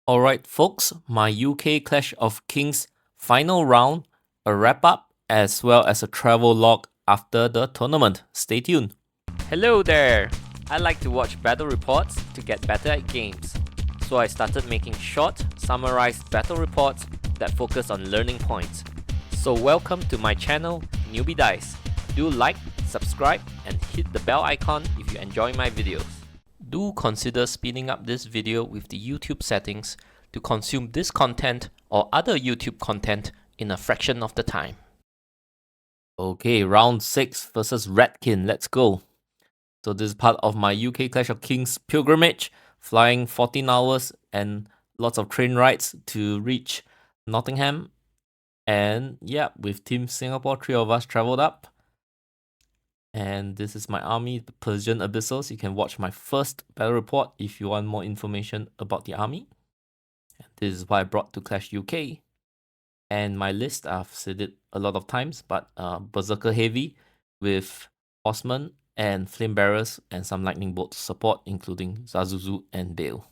Alright, folks, my UK Clash of Kings final round, a wrap up, as well as a travel log after the tournament. Stay tuned. Hello there! I like to watch battle reports to get better at games. So I started making short, summarized battle reports that focus on learning points. So welcome to my channel, Newbie Dice. Do like, subscribe, and hit the bell icon if you enjoy my videos. Do consider speeding up this video with the YouTube settings to consume this content or other YouTube content in a fraction of the time. Okay, round 6 versus Ratkin. Let's go. So this is part of my UK Clash of Kings pilgrimage, flying 14 hours and lots of train rides to reach Nottingham. And yeah, with Team Singapore, 3 of us traveled up. And this is my army, the Persian Abyssals. You can watch my first battle report if you want more information about the army. And this is what I brought to Clash UK. And my list, I've said it a lot of times, but Berserker Heavy with Horsemen and Flame Bearers and some Lightning Bolt support, including Zazuzu and Bale.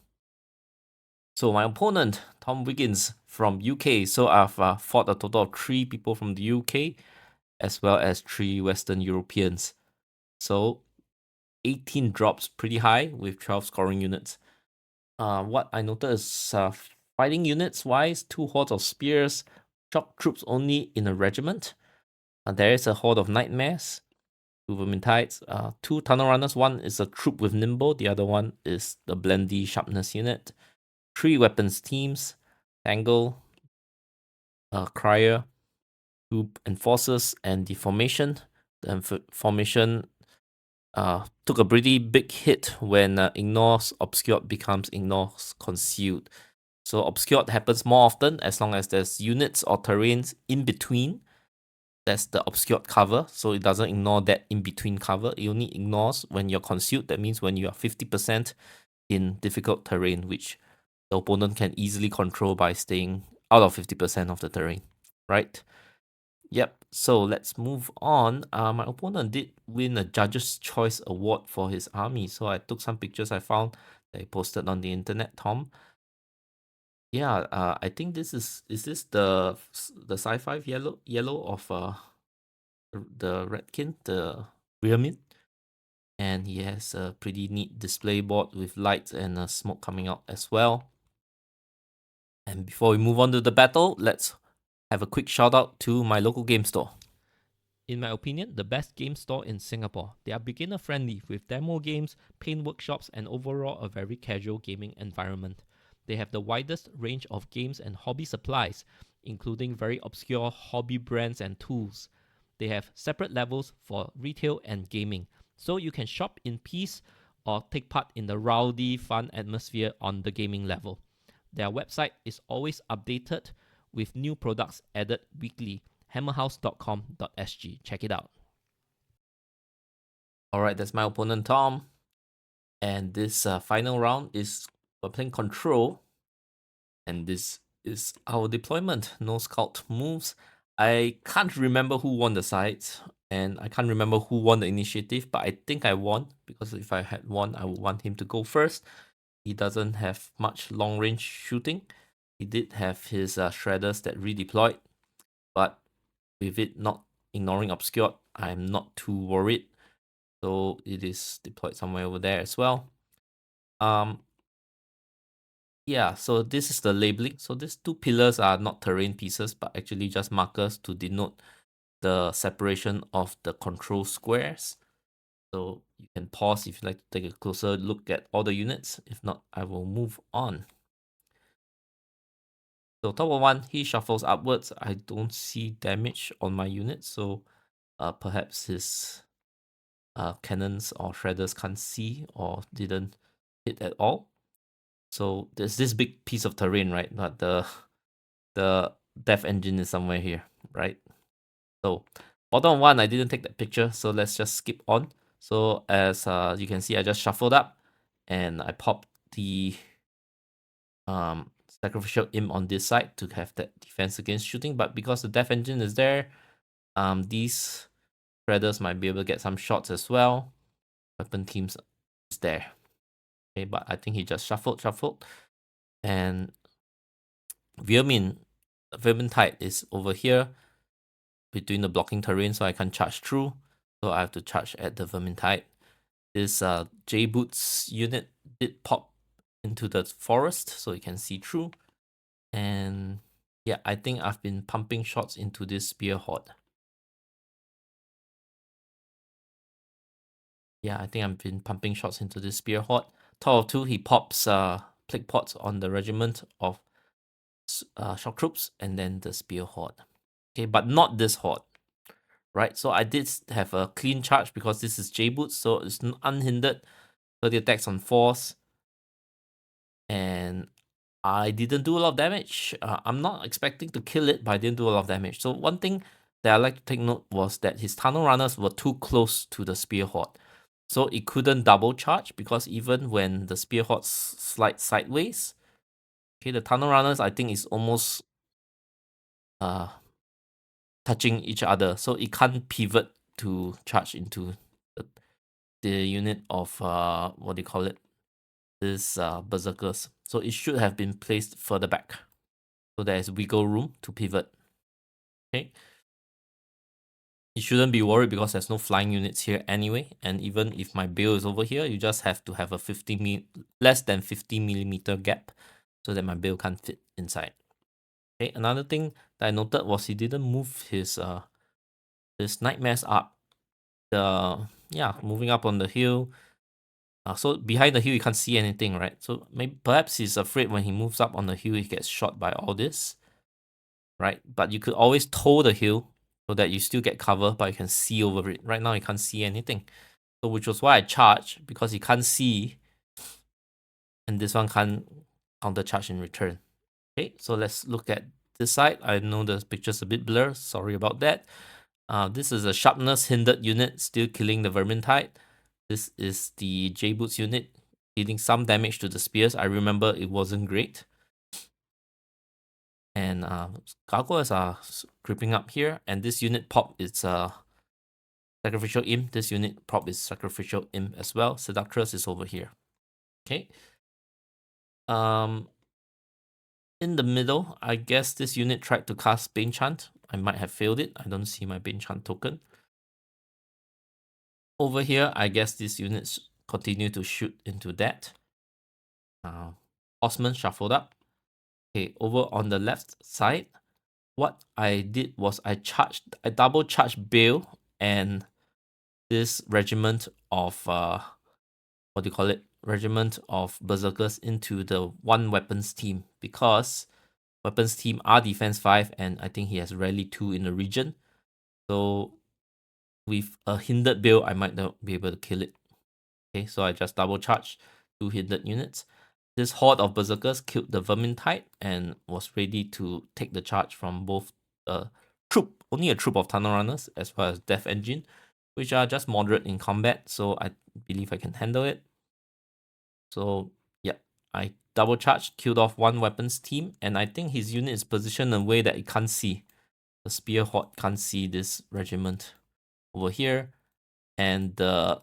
So my opponent, Tom Wiggins from UK. So I've fought a total of 3 people from the UK, as well as 3 Western Europeans. So 18 drops, pretty high with 12 scoring units. What I noticed is fighting units wise, 2 hordes of spears, shock troops only in a regiment. There is a horde of nightmares, 2 vermintides, 2 tunnel runners. One is a troop with nimble, the other one is the blendy sharpness unit. 3 weapons teams, tangle, crier, 2 enforcers, and the formation. The formation took a pretty big hit when Ignores Obscured becomes Ignores Concealed. So Obscured happens more often as long as there's units or terrains in between. That's the Obscured cover, so it doesn't ignore that in-between cover. It only ignores when you're Concealed. That means when you are 50% in difficult terrain, which the opponent can easily control by staying out of 50% of the terrain, right? Yep, so let's move on. My opponent did win a Judge's Choice Award for his army, so I took some pictures I found that I posted on the internet, Tom. Yeah, I think this is this the sci-fi yellow of the Ratkin, the rear mid? And he has a pretty neat display board with lights and smoke coming out as well. And before we move on to the battle, let's have a quick shout out to my local game store. In my opinion, the best game store in Singapore. They are beginner friendly with demo games, paint workshops, and overall a very casual gaming environment. They have the widest range of games and hobby supplies, including very obscure hobby brands and tools. They have separate levels for retail and gaming, so you can shop in peace or take part in the rowdy, fun atmosphere on the gaming level. Their website is always updated with new products added weekly. hammerhouse.com.sg. Check it out. Alright, that's my opponent Tom. And this final round is we're playing control. And this is our deployment. No scout moves. I can't remember who won the sides. And I can't remember who won the initiative. But I think I won. Because if I had won, I would want him to go first. He doesn't have much long range shooting. He did have his shredders that redeployed. But with it not ignoring Obscured, I'm not too worried. So it is deployed somewhere over there as well. Yeah, so this is the labeling. So these 2 pillars are not terrain pieces, but actually just markers to denote the separation of the control squares. So you can pause if you'd like to take a closer look at all the units. If not, I will move on. So top of 1, he shuffles upwards. I don't see damage on my unit, so perhaps his cannons or shredders can't see or didn't hit at all. So there's this big piece of terrain, right? But the death engine is somewhere here, right? So bottom 1, I didn't take that picture, so let's just skip on. So as you can see, I just shuffled up and I popped the sacrificial imp on this side to have that defense against shooting. But because the death engine is there, these shredders might be able to get some shots as well. Weapon teams is there. Okay, but I think he just shuffled. And Vermintide is over here between the blocking terrain, so I can't charge through. So I have to charge at the Vermintide. This J Boots unit did pop into the forest, so you can see through. And yeah, I think I've been pumping shots into this Spear Horde. Yeah, I think I've been pumping shots into this Spear Horde. Top of 2, he pops Plague Pots on the regiment of shock troops and then the Spear Horde. Okay, but not this Horde. Right, so I did have a clean charge because this is J Boots, so it's unhindered. 30 attacks on force. And I didn't do a lot of damage. I'm not expecting to kill it, but I didn't do a lot of damage. So one thing that I like to take note was that his tunnel runners were too close to the Spear Horde. So it couldn't double charge because even when the Spear Horde slides sideways, okay, the tunnel runners I think is almost touching each other. So it can't pivot to charge into the unit of what do you call it? This berserkers. So it should have been placed further back. So there is wiggle room to pivot. Okay. You shouldn't be worried because there's no flying units here anyway. And even if my bill is over here, you just have to have a less than 50 millimeter gap so that my bill can't fit inside. Okay. Another thing that I noted was he didn't move his nightmares up. Moving up on the hill. So behind the hill you can't see anything, right? So maybe perhaps he's afraid when he moves up on the hill he gets shot by all this. Right? But you could always tow the hill so that you still get cover, but you can see over it. Right now, you can't see anything. So which was why I charged, because you can't see, and this one can't counter charge in return. Okay, so let's look at this side. I know the picture's a bit blurred. Sorry about that. This is a sharpness hindered unit, still killing the Vermintide. This is the J Boots unit, dealing some damage to the spears. I remember it wasn't great. And gargoyles are creeping up here, and this unit pop is sacrificial imp. This unit prop is sacrificial imp as well. Seductress is over here. Okay. In the middle, I guess this unit tried to cast Bane Chant. I might have failed it. I don't see my Bane Chant token. Over here, I guess these units continue to shoot into that. Horseman shuffled up. Okay, over on the left side, what I did was I double charged Bale and this regiment of what do you call it? Regiment of berserkers into the one weapons team, because weapons team are defense 5 and I think he has rally 2 in the region. So with a hindered build, I might not be able to kill it. Okay, so I just double charged 2 hindered units. This horde of berserkers killed the Vermintide and was ready to take the charge from both only a troop of tunnel runners as well as Death Engine, which are just moderate in combat, so I believe I can handle it. So yeah, I double charged, killed off one weapons team, and I think his unit is positioned in a way that it can't see. The Spear Horde can't see this regiment over here, and the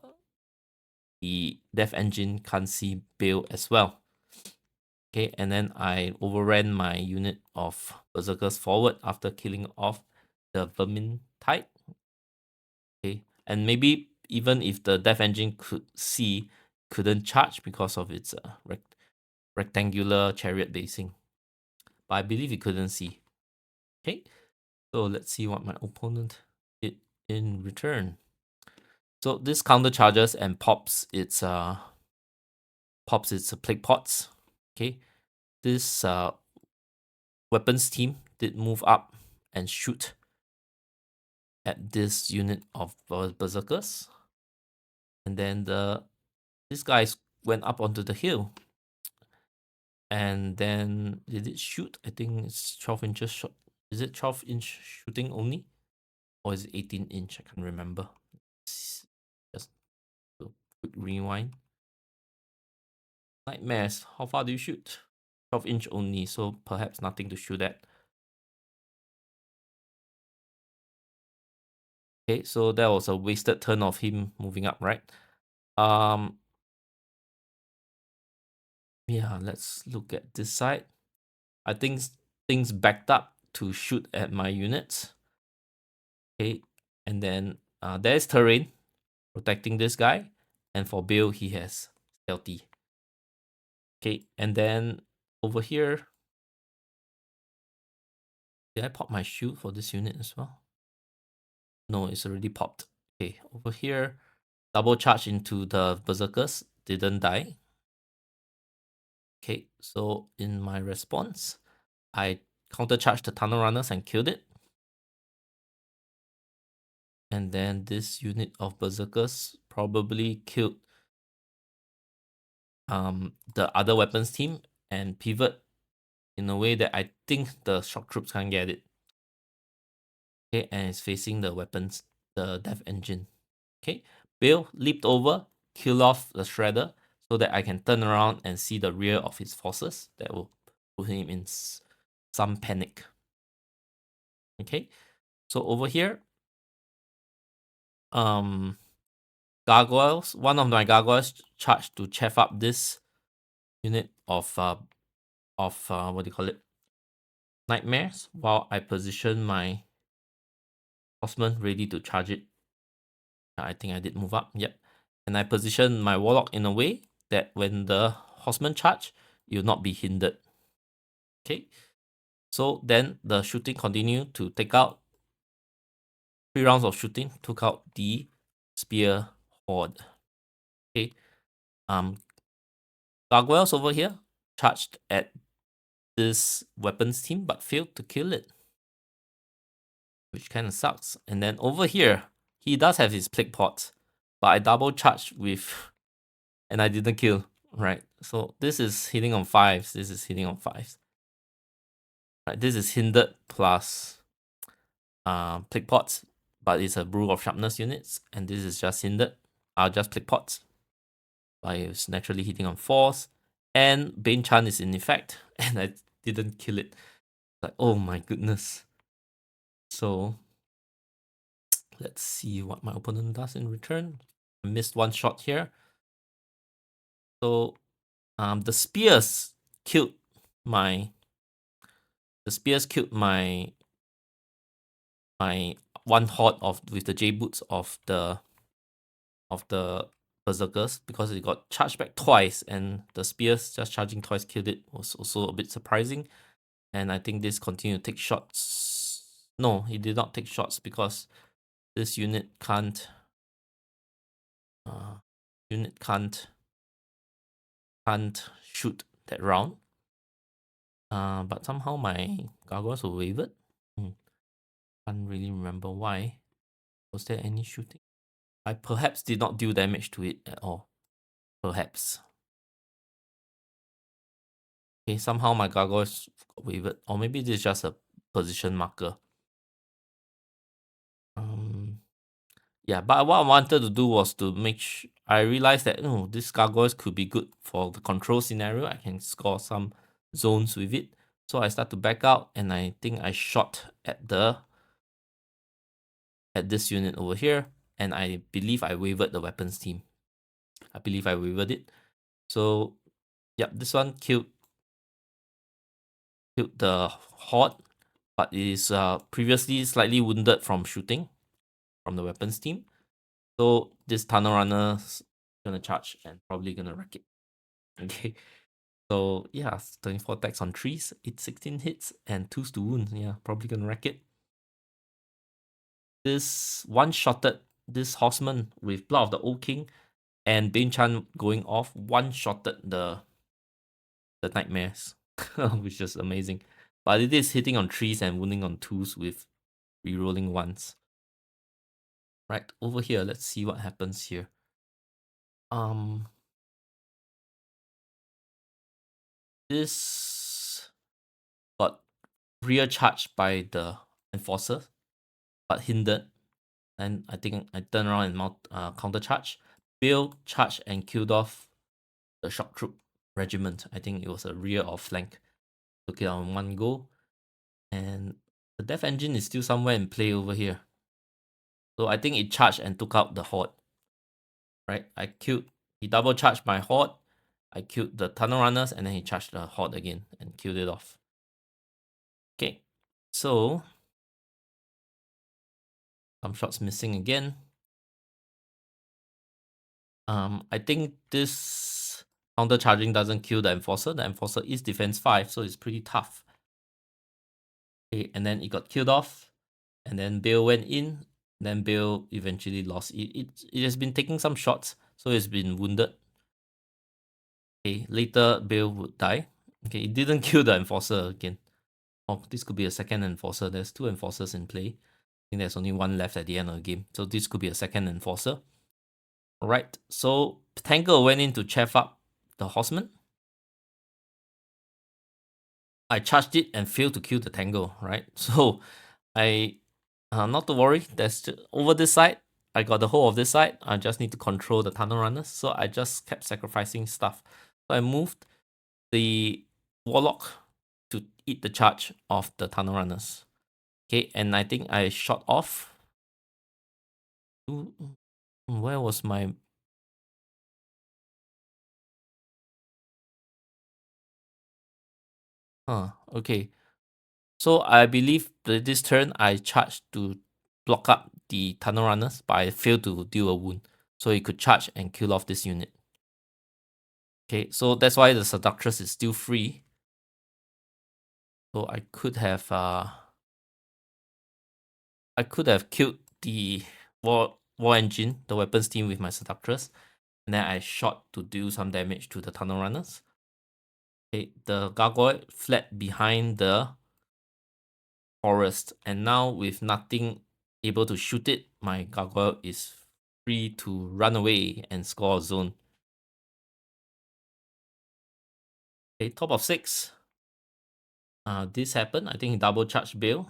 Death Engine can't see Bale as well. Okay, and then I overran my unit of berserkers forward after killing off the Vermintide. Okay, and maybe even if the Death Engine couldn't charge because of its rectangular chariot basing. But I believe he couldn't see. Okay, so let's see what my opponent did in return. So this counter charges and pops its plague pots. Okay, this weapons team did move up and shoot at this unit of berserkers, and then these guys went up onto the hill. And then did it shoot? I think it's 12 inches shot. Is it 12-inch shooting only? Or is it 18-inch? I can't remember. Just a quick rewind. Nightmares. How far do you shoot? 12-inch only, so perhaps nothing to shoot at. Okay, so that was a wasted turn of him moving up, right? Yeah, let's look at this side. I think things backed up to shoot at my units. Okay, and then there's terrain protecting this guy, and for Bill he has stealthy. Okay, and then over here, did I pop my shield for this unit as well? No, it's already popped. Okay, over here, double charge into the berserkers, didn't die. Okay, so in my response, I countercharged the tunnel runners and killed it. And then this unit of berserkers probably killed the other weapons team and pivot in a way that I think the shock troops can't get it. Okay, and it's facing the weapons, the death engine. Okay, Bill leaped over, killed off the shredder so that I can turn around and see the rear of his forces. That will put him in some panic. Okay, so over here, gargoyles. One of my gargoyles charged to chef up this unit of what do you call it? Nightmares, while I position my horseman ready to charge it. I think I did move up. Yep. And I position my warlock in a way that when the horseman charge, it will not be hindered. Okay. So then the shooting continued to take out 3 rounds of shooting, took out the spear horde. Okay. Gargoyles over here charged at this weapons team but failed to kill it, which kind of sucks. And then over here, he does have his plague pots, but I double charged with, and I didn't kill. Right, so this is hitting on 5s. This is hitting on 5s. Right, this is hindered plus plague pots, but it's a brew of sharpness units, and this is just hindered. Just plague pots. But it's naturally hitting on 4s, and Bane Chan is in effect, and I didn't kill it. Like, oh my goodness. So let's see what my opponent does in return. I missed one shot here. So the spears killed my one horde of with the J boots of the berserkers, because it got charged back twice, and the spears just charging twice killed it. Was also a bit surprising. And I think this continued to take shots. No, he did not take shots because this unit can't shoot that round. But somehow my gargoyles were wavered. Can't really remember why. Was there any shooting? I perhaps did not deal damage to it at all. Perhaps. Okay, somehow my gargoyles wavered. Or maybe this is just a position marker. Yeah, but what I wanted to do was to I realized that this gargoyles could be good for the control scenario. I can score some zones with it. So I start to back out, and I think I shot at this unit over here, and I believe I wavered the weapons team. I believe I wavered it. So yeah, this one killed the horde, but it is previously slightly wounded from shooting from the weapons team. So this tunnel runner's gonna charge and probably gonna wreck it. Okay. So yeah, 24 attacks on 3s, 16 hits, and 2s to wound. Yeah, probably gonna wreck it. This one-shotted this horseman with Blood of the Old King, and Bane Chan going off, one-shotted the nightmares, which is amazing. But it is hitting on 3s and wounding on 2s with rerolling 1s. Right, over here, let's see what happens here. This got rear charged by the enforcer, but hindered. And I think I turned around and counter charge. Bill charged and killed off the shock troop regiment. I think it was a rear or flank. Took it on one go. And the death engine is still somewhere in play over here. So I think it charged and took out the horde. Right? He double charged my horde. I killed the tunnel runners, and then he charged the horde again and killed it off. Okay, so some shots missing again. I think this counter charging doesn't kill the enforcer. The enforcer is defense 5, so it's pretty tough. Okay, and then it got killed off, and then Bale went in. Then Bale eventually lost. It has been taking some shots, so it's been wounded. Okay, later Bale would die. Okay, it didn't kill the enforcer again. Oh, this could be a second enforcer. There's 2 enforcers in play. I think there's only 1 left at the end of the game. So this could be a second enforcer. Alright, so Tangle went in to chef up the horseman. I charged it and failed to kill the Tangle, right? So I not to worry, over this side, I got the whole of this side. I just need to control the tunnel runners. So I just kept sacrificing stuff. So I moved the Warlock to eat the charge of the tunnel runners. Okay, and I think I shot off. Where was my... okay. So I believe that this turn I charged to block up the tunnel runners, but I failed to deal a wound. So it could charge and kill off this unit. Okay, so that's why the Seductress is still free. So I could have killed the war engine, the weapons team with my Seductress, and then I shot to do some damage to the tunnel runners. Okay, the gargoyle fled behind the forest, and now with nothing able to shoot it, my gargoyle is free to run away and score a zone. Okay, top of 6. This happened. I think he double charged Bale.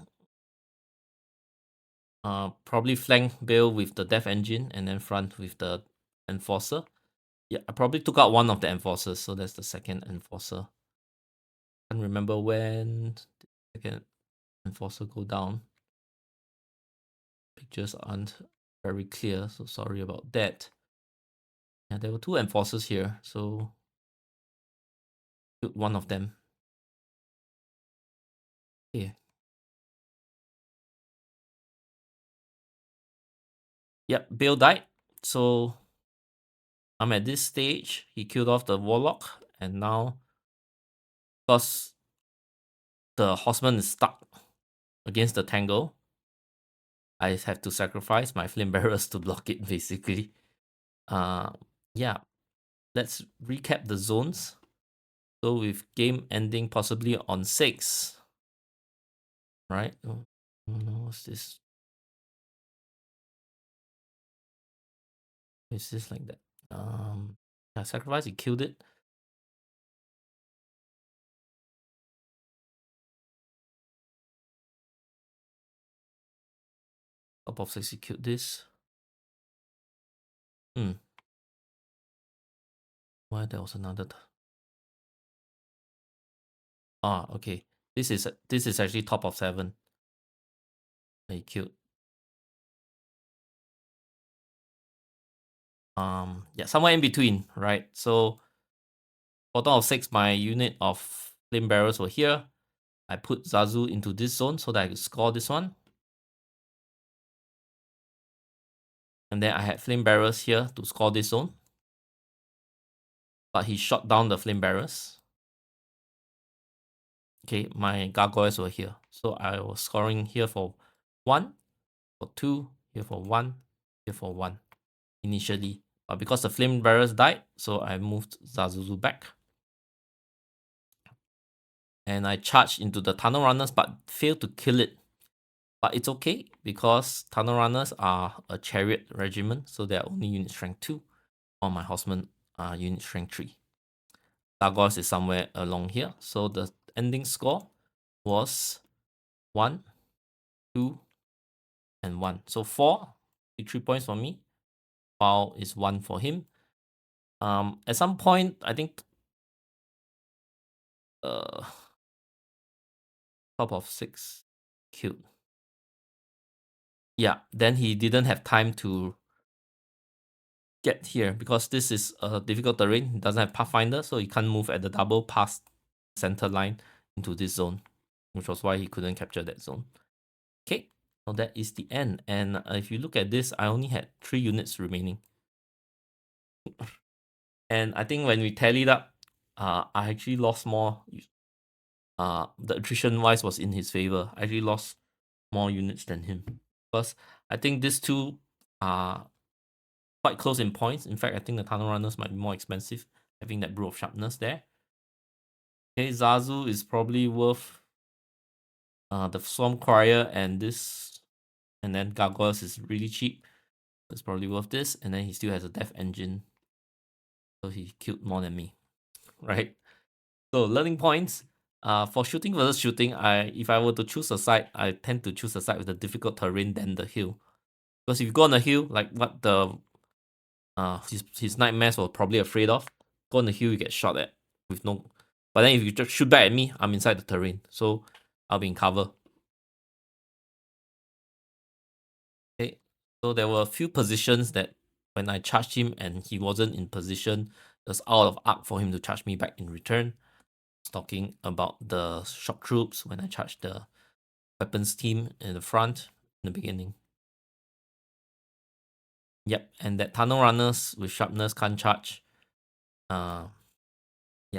Probably flank Bale with the Death Engine and then front with the Enforcer. Yeah, I probably took out one of the Enforcers, so that's the second Enforcer. Can't remember when the second Enforcer go down. Pictures aren't very clear, so sorry about that. Yeah, there were 2 Enforcers here, so killed one of them. Yeah. Yep, Bale died. So I'm at this stage. He killed off the Warlock, and now because the Horseman is stuck against the Tangle, I have to sacrifice my Flame Bearers to block it, basically. Yeah. Let's recap the zones. So with game ending possibly on 6. Right? Oh no, what's this? Is this like that? I sacrificed, he killed it. Top of 6, he killed this. Why there was another... okay. This is actually top of 7. He killed. Yeah, somewhere in between, right? So bottom of 6, my unit of Flame Barrels were here. I put Zazu into this zone so that I could score this one. And then I had Flame Barrels here to score this zone. But he shot down the Flame Barrels. Okay, my gargoyles were here. So I was scoring here for 1, for 2, here for 1, here for 1 initially. But because the Flame Barrels died, so I moved Zazuzu back. And I charged into the Tunnel Runners but failed to kill it. But it's okay because Tunnel Runners are a chariot regiment, so they're only unit strength 2. Or my horsemen are unit strength 3. Gargoyles is somewhere along here. So the ending score was 1, 2, and 1. So 4 victory points for me, while is 1 for him. At some point, I think top of 6 killed. Yeah, then he didn't have time to get here because this is a difficult terrain. He doesn't have Pathfinder, so he can't move at the double past center line into this zone. which was why he couldn't capture that zone. Okay, so that is the end. And if you look at this, I only had 3 units remaining. And I think when we tallied up, I actually lost more. The attrition wise was in his favor. I actually lost more units than him. Because I think these two are quite close in points. In fact, I think the tunnel runners might be more expensive, having that brew of sharpness there. Okay, Zazu is probably worth the Swarm Crier and this, and then Gargoyles is really cheap. It's probably worth this, and then he still has a Death Engine, so he killed more than me, right? So learning points. For shooting versus shooting, if I were to choose a side, I tend to choose a side with a difficult terrain than the hill. Because if you go on the hill, like what the his nightmares were probably afraid of, go on the hill you get shot at with no. But then if you just shoot back at me, I'm inside the terrain, so I'll be in cover. Okay, so there were a few positions that when I charged him and he wasn't in position, it was out of arc for him to charge me back in return. Talking about the shock troops when I charged the weapons team in the front in the beginning. Yep, and that tunnel runners with sharpness can't charge. Yeah,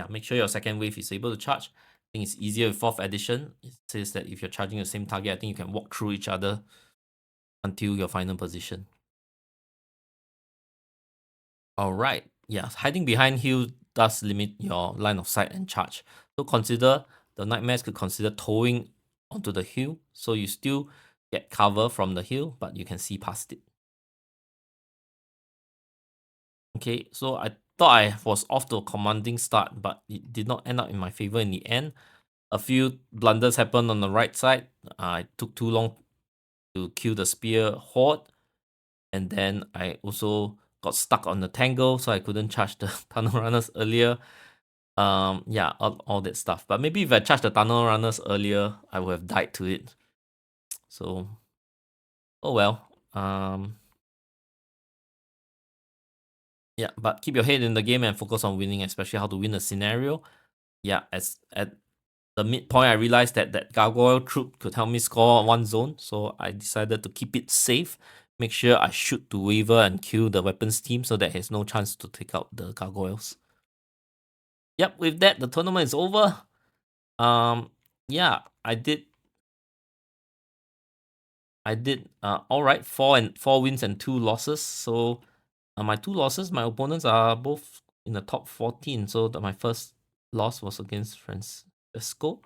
make sure your second wave is able to charge. I think it's easier with 4th edition. It says that if you're charging the same target, I think you can walk through each other until your final position. Alright, yeah, hiding behind hill does limit your line of sight and charge. So consider, the Nightmares could consider towing onto the hill, so you still get cover from the hill, but you can see past it. Okay, so I thought I was off to a commanding start, but it did not end up in my favor in the end. A few blunders happened on the right side. I took too long to kill the spear horde, and then I also got stuck on the tangle, so I couldn't charge the tunnel runners earlier. Yeah, all that stuff. But maybe if I charged the tunnel runners earlier, I would have died to it. So, oh well. Yeah, but keep your head in the game and focus on winning, especially how to win a scenario. Yeah, as at the midpoint, I realized that that gargoyle troop could help me score one zone, so I decided to keep it safe. Make sure I shoot to waver and kill the weapons team so that he has no chance to take out the gargoyles. Yep, with that, the tournament is over. Yeah, I did all right, 4 wins and 2 losses. So my 2 losses, my opponents are both in the top 14. So my first loss was against Francisco,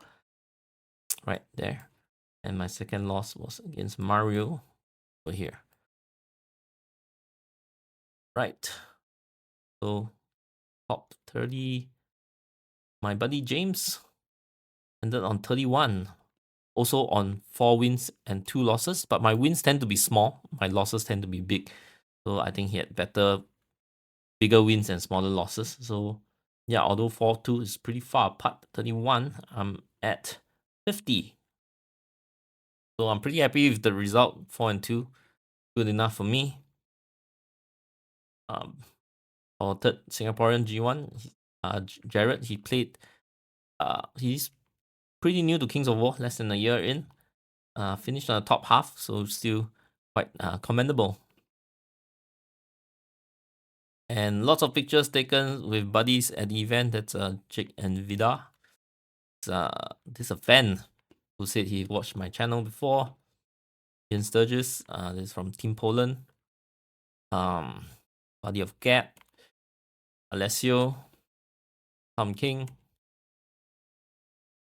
right there, and my second loss was against Mario over here. Right. So top 30. My buddy James ended on 31. Also on 4 wins and 2 losses, but my wins tend to be small. My losses tend to be big. So I think he had bigger wins and smaller losses. So yeah, although 4-2 is pretty far apart, 31, I'm at 50. So I'm pretty happy with the result, 4-2. Good enough for me. Our third Singaporean G1, Jared, he played, he's pretty new to Kings of War, less than a year in. Finished on the top half, so still quite commendable. And lots of pictures taken with buddies at the event. That's Jake and Vida. This is a fan who said he watched my channel before. Ian Sturgis, this is from Team Poland. Buddy of Gap, Alessio, Tom King,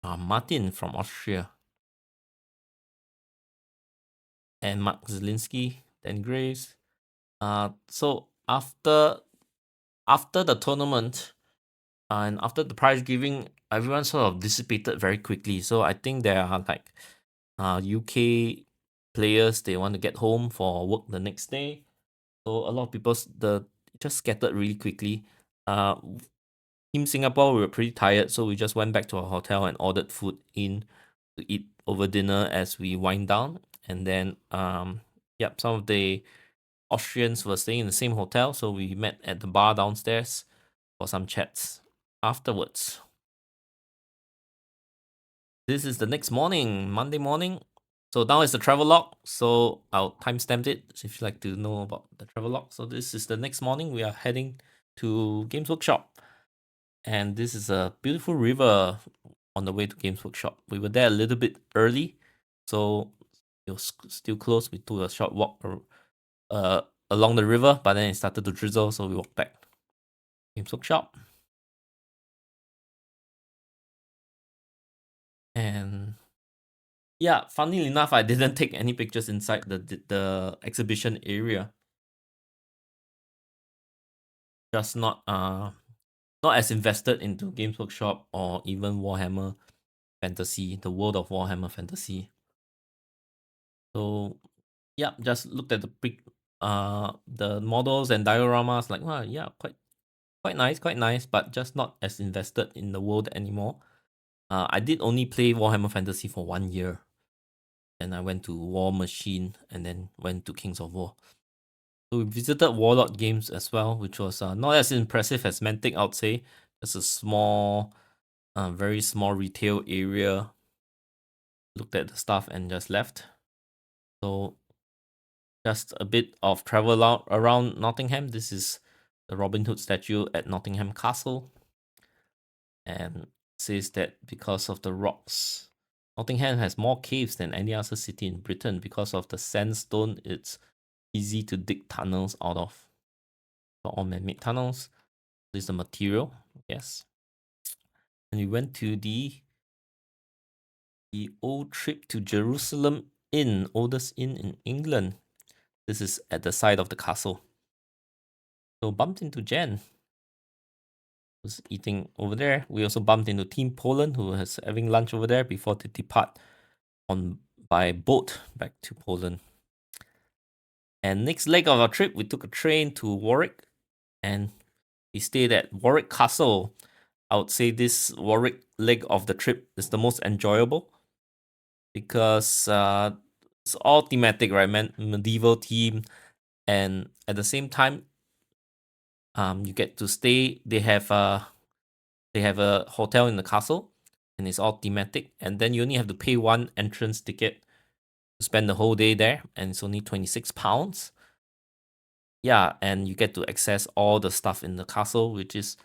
Martin from Austria, and Mark Zielinski, Dan Graves. So after the tournament and after the prize giving, everyone sort of dissipated very quickly. So I think there are like UK players, they want to get home for work the next day. So a lot of people just scattered really quickly. Team Singapore, we were pretty tired, so we just went back to our hotel and ordered food in to eat over dinner as we wind down. And then yep, some of the Austrians were staying in the same hotel, so we met at the bar downstairs for some chats afterwards. This is the next morning, Monday morning. So now it's the travel log. So I'll timestamp it if you'd like to know about the travel log. So this is the next morning. We are heading to Games Workshop. And this is a beautiful river on the way to Games Workshop. We were there a little bit early. So it was still closed. We took a short walk along the river, but then it started to drizzle. So we walked back. Games Workshop. And yeah, funnily enough, I didn't take any pictures inside the exhibition area. Just not as invested into Games Workshop or even Warhammer Fantasy, the world of Warhammer Fantasy. So yeah, just looked at the models and dioramas, like wow, yeah, quite nice, but just not as invested in the world anymore. I did only play Warhammer Fantasy for 1 year. Then I went to War Machine and then went to Kings of War. So we visited Warlord Games as well, which was not as impressive as Mantic, I would say. Just a small, very small retail area. Looked at the stuff and just left. So just a bit of travel out around Nottingham. This is the Robin Hood statue at Nottingham Castle. And says that because of the rocks, Nottingham has more caves than any other city in Britain. Because of the sandstone, it's easy to dig tunnels out of. So all man-made tunnels. This is the material, yes. And we went to the old trip to Jerusalem Inn, oldest inn in England. This is at the side of the castle. So bumped into Jen, who's eating over there. We also bumped into Team Poland, who was having lunch over there before they depart by boat back to Poland. And next leg of our trip, we took a train to Warwick, and we stayed at Warwick Castle. I would say this Warwick leg of the trip is the most enjoyable because it's all thematic, right? Medieval theme, and at the same time, you get to stay. They have a hotel in the castle, and it's all thematic. And then you only have to pay one entrance ticket to spend the whole day there, and it's only £26. Yeah, and you get to access all the stuff in the castle, which is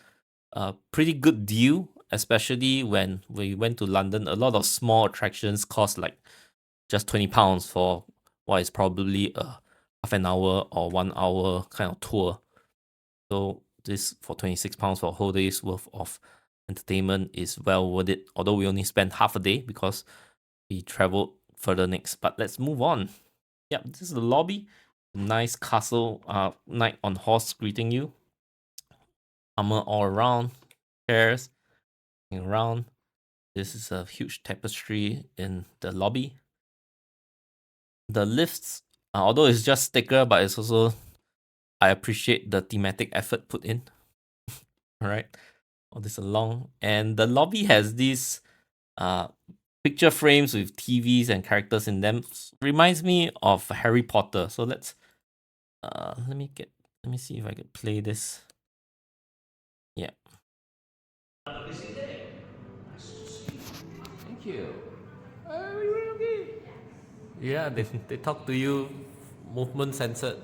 a pretty good deal, especially when we went to London. A lot of small attractions cost like just £20 for what is probably a half an hour or 1 hour kind of tour. So this for £26 for a whole day's worth of entertainment is well worth it. Although we only spent half a day because we traveled further next. But let's move on. Yeah, this is the lobby. Nice castle knight on horse greeting you. Armor all around, chairs around. This is a huge tapestry in the lobby. The lifts, although it's just sticker, but it's also, I appreciate the thematic effort put in. All right, all this along, and the lobby has these picture frames with TVs and characters in them. Reminds me of Harry Potter. So let's let me see if I can play this. Yeah. Have a busy day. Nice to see you. Thank you. Okay. Yeah, they talk to you movement censored.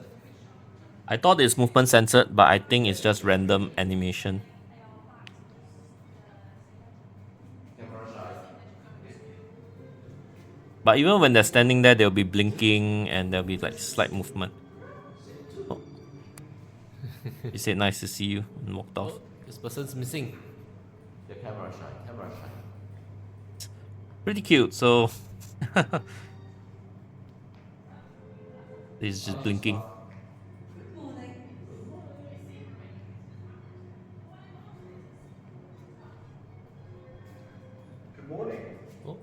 I thought it's movement censored, but I think it's just random animation. But even when they're standing there, they'll be blinking and there'll be like slight movement. Oh. He said nice to see you and walked off. This person's missing. The camera shy. Pretty cute, so he's just blinking. Good morning. Good morning. Oh.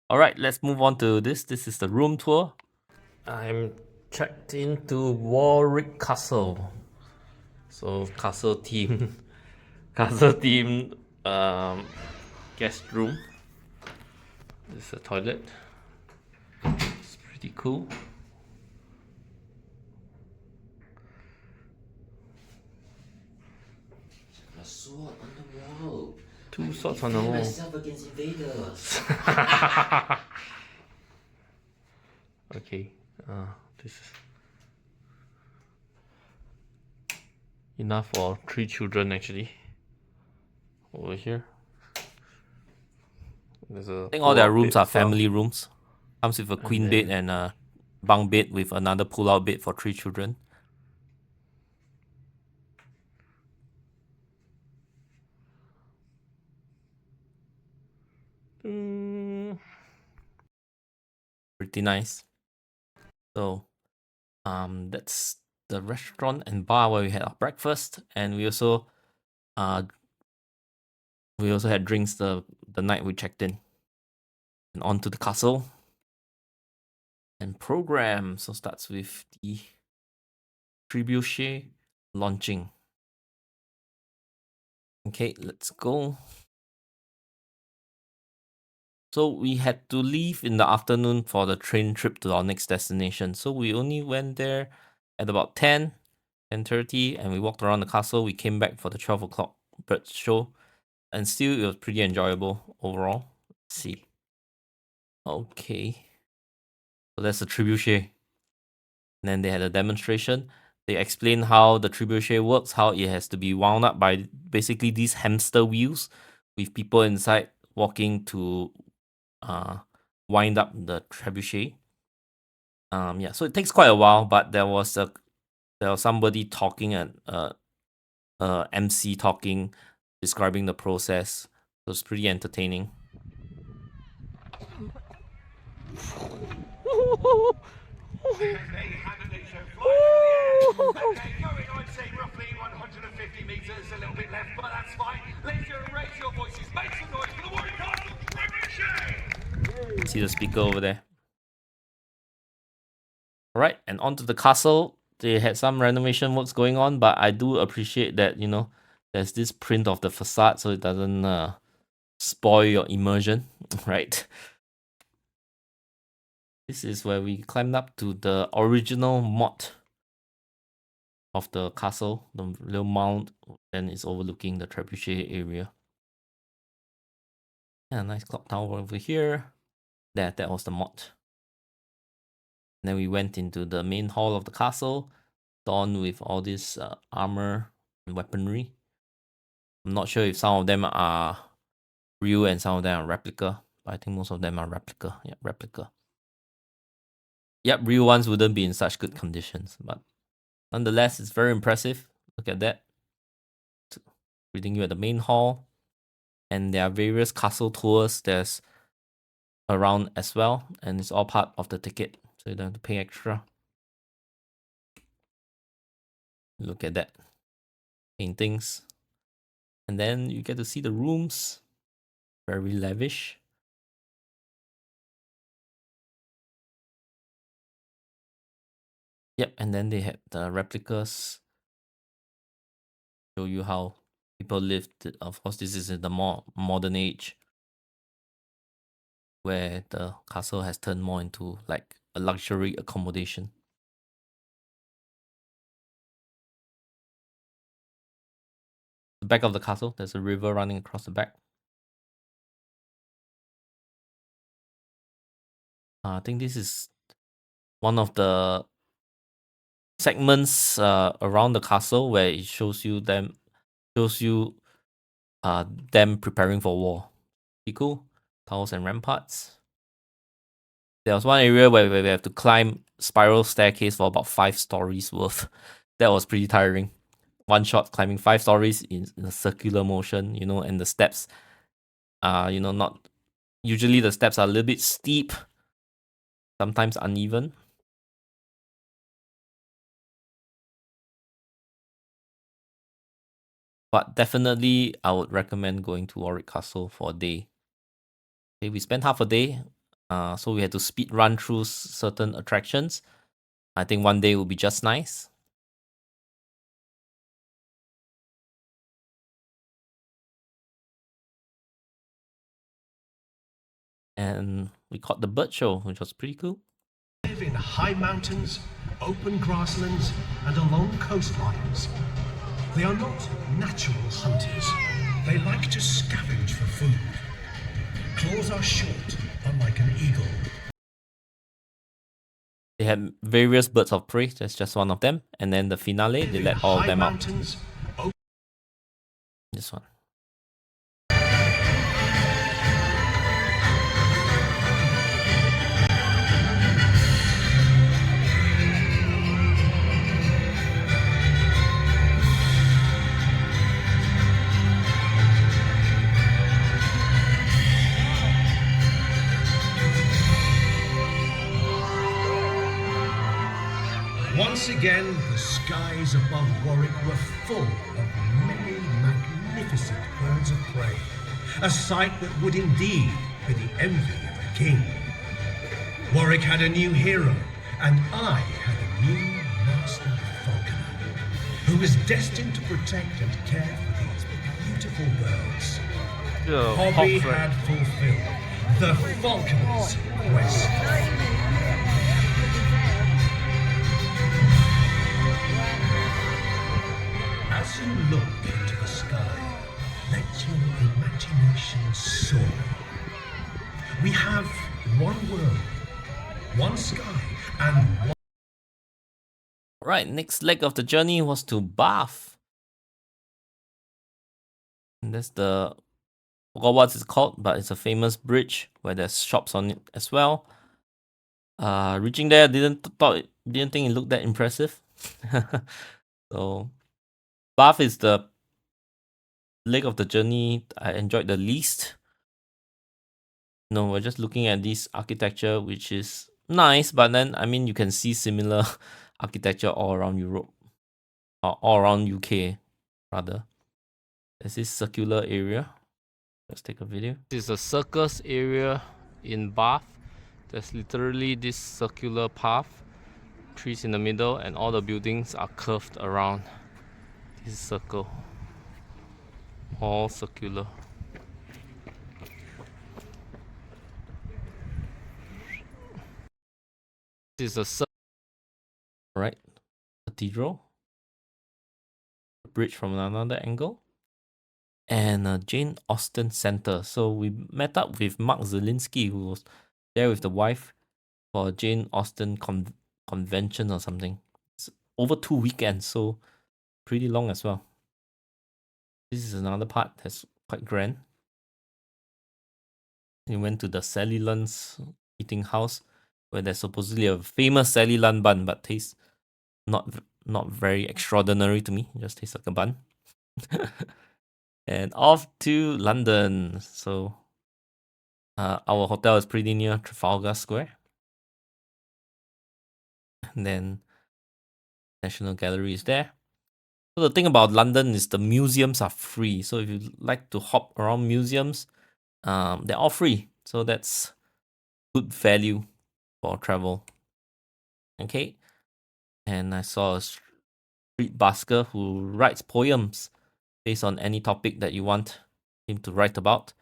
All right, let's move on to this. This is the room tour. I'm checked into Warwick Castle. So castle theme, guest room. This is a toilet. Pretty cool. A sword on the wall. Two swords on the wall. Myself against invaders. Okay, this is enough for 3 children actually. Over here. There's a I think all their rooms are family rooms. Comes with a queen bed and a bunk bed with another pull-out bed for 3 children. Pretty nice. So, that's the restaurant and bar where we had our breakfast, and we also had drinks the night we checked in. And on to the castle and program. So starts with the trebuchet launching. Okay, let's go. So we had to leave in the afternoon for the train trip to our next destination. So we only went there at about 10:30, and we walked around the castle. We came back for the 12 o'clock bird show, and still it was pretty enjoyable overall. Let's see. Okay. So that's the trebuchet. And then they had a demonstration. They explained how the trebuchet works, how it has to be wound up by basically these hamster wheels with people inside walking to wind up the trebuchet. Yeah, so it takes quite a while, but there was somebody talking and MC talking, describing the process. It was pretty entertaining. There you have it, so fly through the air. Okay, going, I'd say roughly 150 metres, a little bit left, but that's fine. Let's raise your voices, make some noise for the Warrior Castle Trebuchet! See the speaker over there. Alright, and onto the castle. They had some renovation works going on, but I do appreciate that, you know, there's this print of the facade so it doesn't spoil your immersion, right? This is where we climbed up to the original moat of the castle, the little mound, and it's overlooking the trebuchet area. Yeah, nice clock tower over here. That was the moat. And then we went into the main hall of the castle, donned with all this armor and weaponry. I'm not sure if some of them are real and some of them are replica, but I think most of them are replica. Yeah, replica. Yep, real ones wouldn't be in such good conditions, but nonetheless, it's very impressive. Look at that. Reading you at the main hall. And there are various castle tours there's around as well, and it's all part of the ticket, so you don't have to pay extra. Look at that. Paintings. And then you get to see the rooms. Very lavish. Yep, and then they had the replicas. Show you how people lived. Of course, this is in the more modern age, where the castle has turned more into like a luxury accommodation. The back of the castle, there's a river running across the back. I think this is one of the segments around the castle where it shows you them preparing for war. Pretty cool. Towers and ramparts. There was one area where we have to climb spiral staircase for about 5 stories worth. That was pretty tiring. One shot climbing 5 stories in a circular motion, you know, and the steps are, you know, not usually the steps are a little bit steep, sometimes uneven. But definitely, I would recommend going to Warwick Castle for a day. Okay, we spent half a day, so we had to speed run through certain attractions. I think one day will be just nice. And we caught the bird show, which was pretty cool. live in high mountains, open grasslands, and along coastlines. They are not natural hunters. They like to scavenge for food. Claws are short, unlike an eagle. They had various birds of prey. That's just one of them. And then the finale, they let all of them out. This one. Once again, the skies above Warwick were full of many magnificent birds of prey, a sight that would indeed be the envy of a king. Warwick had a new hero, and I had a new master falconer, who was destined to protect and care for these beautiful birds. Hobby had fulfilled the falconer's quest. As you look into the sky, let your imagination soar. We have one world, one sky, and one... Right, next leg of the journey was to Bath. And that's the... I forgot what it's called, but it's a famous bridge where there's shops on it as well. Reaching there, didn't think it looked that impressive. So Bath is the leg of the journey I enjoyed the least. No, we're just looking at this architecture, which is nice, but then I mean you can see similar architecture all around Europe, or all around UK rather. There's this circular area. Let's take a video. This is a circus area in Bath. There's literally this circular path, trees in the middle, and all the buildings are curved around this circle. All circular. This is a right cathedral. Bridge from another angle. And Jane Austen Center. So we met up with Mark Zielinski, who was there with the wife for a Jane Austen convention or something. It's over 2 weekends, so pretty long as well. This is another part that's quite grand. We went to the Sally Lunn's eating house, where there's supposedly a famous Sally Lunn bun, but tastes not very extraordinary to me. It just tastes like a bun. And off to London. So our hotel is pretty near Trafalgar Square. And then National Gallery is there. So the thing about London is the museums are free. So if you like to hop around museums, they're all free. So that's good value for travel. Okay. And I saw a street busker who writes poems based on any topic that you want him to write about.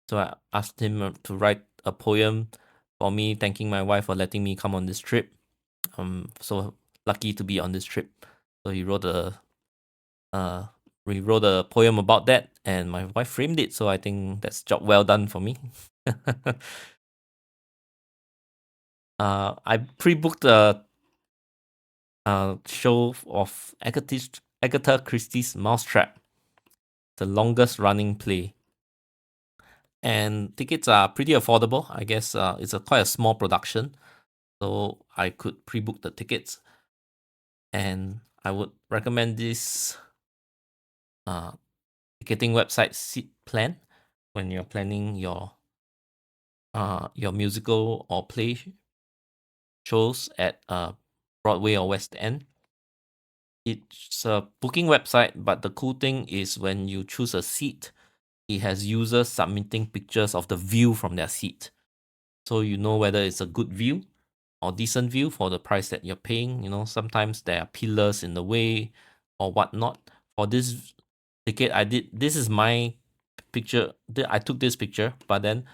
So I asked him to write a poem for me, thanking my wife for letting me come on this trip. I'm so lucky to be on this trip. So he wrote a poem about that, and my wife framed it. So I think that's job well done for me. I pre-booked a show of Agatha Christie's Mousetrap, the longest running play. And tickets are pretty affordable. I guess it's quite a small production, so I could pre-book the tickets. And I would recommend this ticketing website Seat Plan when you're planning your musical or play shows at Broadway or West End. It's a booking website, but the cool thing is when you choose a seat, it has users submitting pictures of the view from their seat. So you know whether it's a good view or decent view for the price that you're paying. You know, sometimes there are pillars in the way or whatnot. For this ticket, this is my picture. I took this picture, but then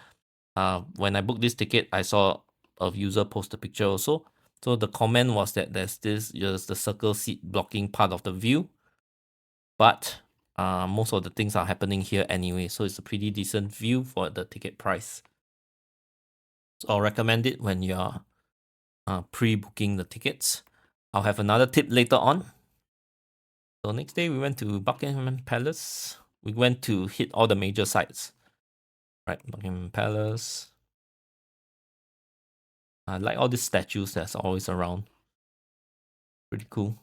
when I booked this ticket, I saw of user posted picture also. So the comment was that there's just the circle seat blocking part of the view, but most of the things are happening here anyway. So it's a pretty decent view for the ticket price. So I'll recommend it when you're pre-booking the tickets. I'll have another tip later on. So next day we went to Buckingham Palace. We went to hit all the major sites. Right, Buckingham Palace. I like all these statues that's always around. Pretty cool.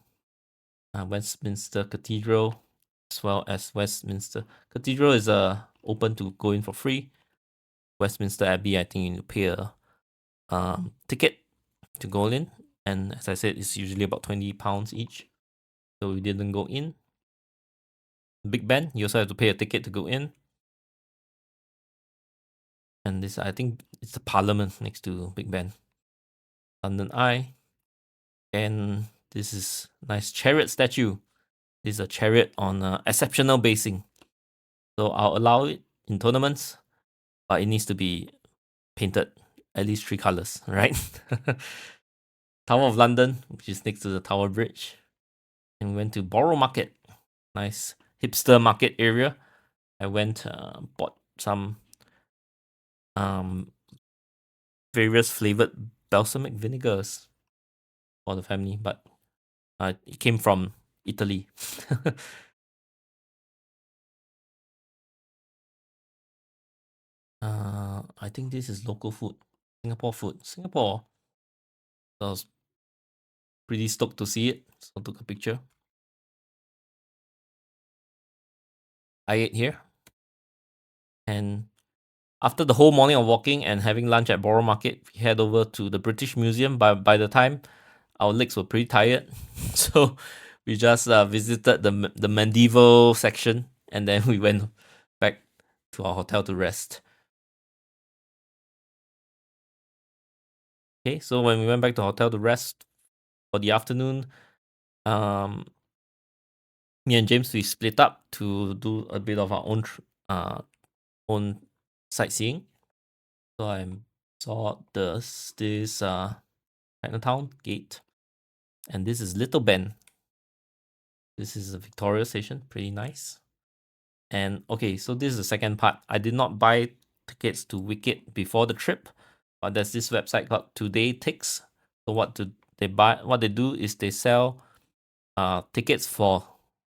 Westminster Cathedral, as well as Westminster Cathedral is open to go in for free. Westminster Abbey, I think you need to pay a ticket to go in, and as I said, it's usually about £20 each. So we didn't go in. Big Ben, you also have to pay a ticket to go in. And this, I think, it's the Parliament next to Big Ben. London Eye, and this is nice chariot statue. This is a chariot on exceptional basing. So I'll allow it in tournaments, but it needs to be painted at least 3 colors, right? Tower of London, which is next to the Tower Bridge. And we went to Borough Market. Nice hipster market area. I went, bought some various flavored balsamic vinegars for the family, but it came from Italy. I think this is local food, Singapore food. Singapore. So I was pretty stoked to see it, so I took a picture. I ate here, and after the whole morning of walking and having lunch at Borough Market, we head over to the British Museum. By the time, our legs were pretty tired, so we just visited the medieval section, and then we went back to our hotel to rest. Okay, so when we went back to hotel to rest for the afternoon, me and James, we split up to do a bit of our own sightseeing. So I saw this Chinatown gate, and this is Little Ben. This is a Victoria station, pretty nice. And okay, so this is the second part. I did not buy tickets to Wicked before the trip, but there's this website called Today Tix. So what they do is they sell tickets for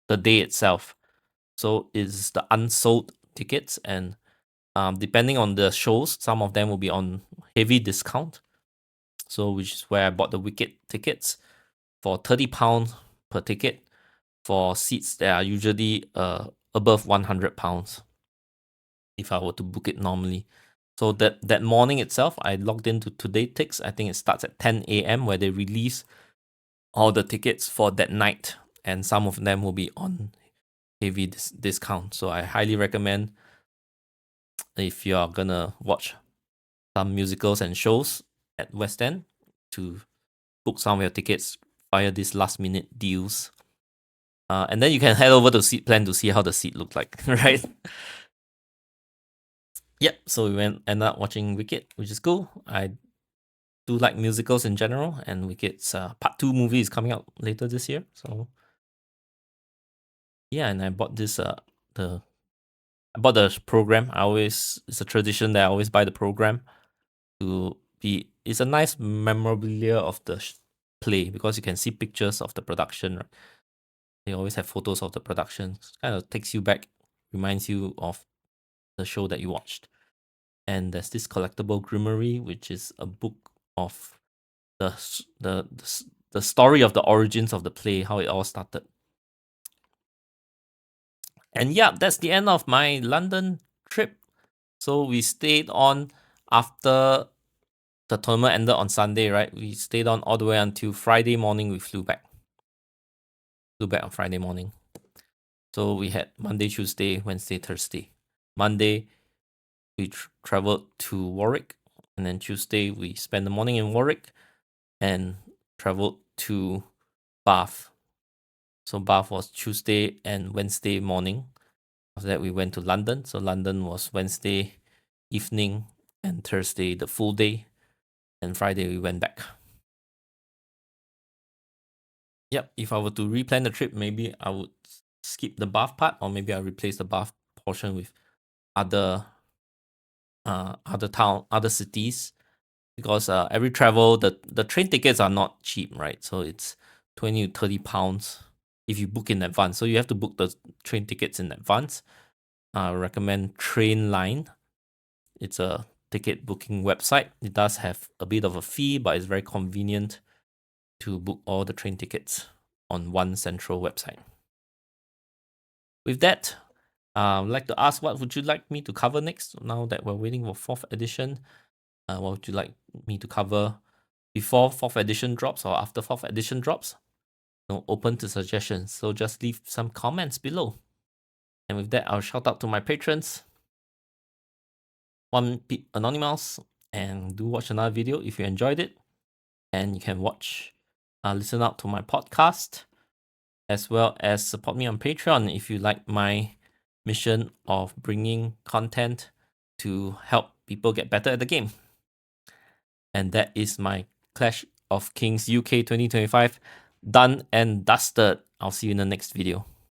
the day itself. So it's the unsold tickets, and depending on the shows, some of them will be on heavy discount. So which is where I bought the Wicked tickets for £30 per ticket for seats that are usually above £100 if I were to book it normally. So that morning itself, I logged into Today Tix. I think it starts at 10 a.m. where they release all the tickets for that night, and some of them will be on heavy discount. So I highly recommend, if you're gonna watch some musicals and shows at West End, to book some of your tickets via these last minute deals. And then you can head over to Seat Plan to see how the seat looked like, right? Yep, so we ended up watching Wicked, which is cool. I do like musicals in general, and Wicked's part 2 movie is coming out later this year. So yeah, and I bought this I bought the program. It's a tradition that I always buy the program it's a nice memorabilia of the play, because you can see pictures of the production, right? They always have photos of the production. Kind of takes you back, reminds you of the show that you watched. And there's this collectible grimoire, which is a book of the story of the origins of the play, how it all started. And yeah, that's the end of my London trip. So we stayed on after the tournament ended on Sunday, right? We stayed on all the way until Friday morning. We flew back. Flew back on Friday morning. So we had Monday, Tuesday, Wednesday, Thursday. Monday, we traveled to Warwick. And then Tuesday, we spent the morning in Warwick and traveled to Bath. So Bath was Tuesday and Wednesday morning. After that, we went to London. So London was Wednesday evening and Thursday the full day. and Friday we went back. Yep, if I were to replan the trip, maybe I would skip the Bath part, or maybe I replace the Bath portion with other cities, because every travel, the train tickets are not cheap, right? So it's 20 to 30 pounds if you book in advance. So you have to book the train tickets in advance. I recommend Trainline. It's a ticket booking website. It does have a bit of a fee, but it's very convenient to book all the train tickets on one central website. With that, I'd like to ask, what would you like me to cover next? Now that we're waiting for 4th edition, what would you like me to cover before 4th edition drops or after 4th edition drops? Open to suggestions, so just leave some comments below. And with that, I'll shout out to my patrons, One Anonymous, and do watch another video if you enjoyed it. And you can listen out to my podcast, as well as support me on Patreon if you like my mission of bringing content to help people get better at the game. And that is my Clash of Kings UK 2025 done and dusted. I'll see you in the next video.